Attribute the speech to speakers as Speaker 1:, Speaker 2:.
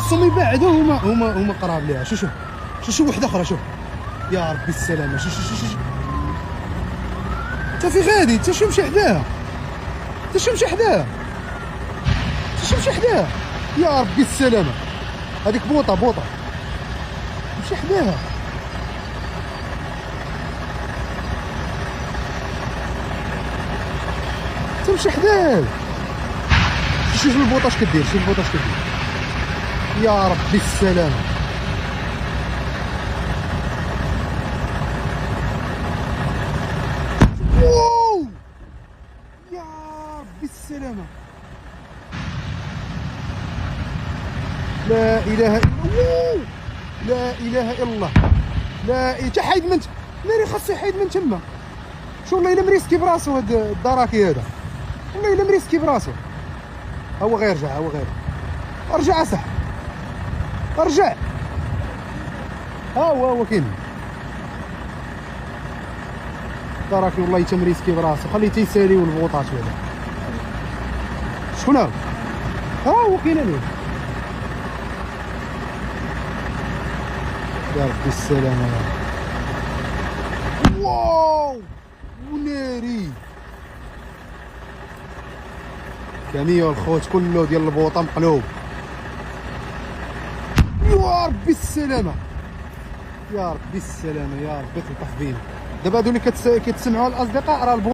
Speaker 1: خاصهم يبعدوا هما قراب ليها. شوف وحده اخرى. شوف يا ربي السلامه. شوف انت في غادي انت شو مشي حداها. يا ربي السلامه. هذيك بوطه مشي حداها. تمشي حداه. شوف البوطه اش كدير. يا ربي السلامه. واو يا ربي السلامه. لا اله الا الله. لا حتى حيد من ناري. خاصو يحيد من تما. شو والله الا مريسكي براسو هاد الدراكي هذا. والله الا مريسكي براسو. هو غير رجع. ارجع صح. ارجع. هو كاين دراكي. والله حتى مريسكي براسو. خليه تيساليو البوطات هذا. شكون هو كاين عليه. يا ربي السلامه. واو وناري. كاميو الخوت كله ديال البوطه مقلوب. يا ربي السلامه. يا ربي تلطف بينا. دابا هادو اللي كتسمعوا الاصدقاء راه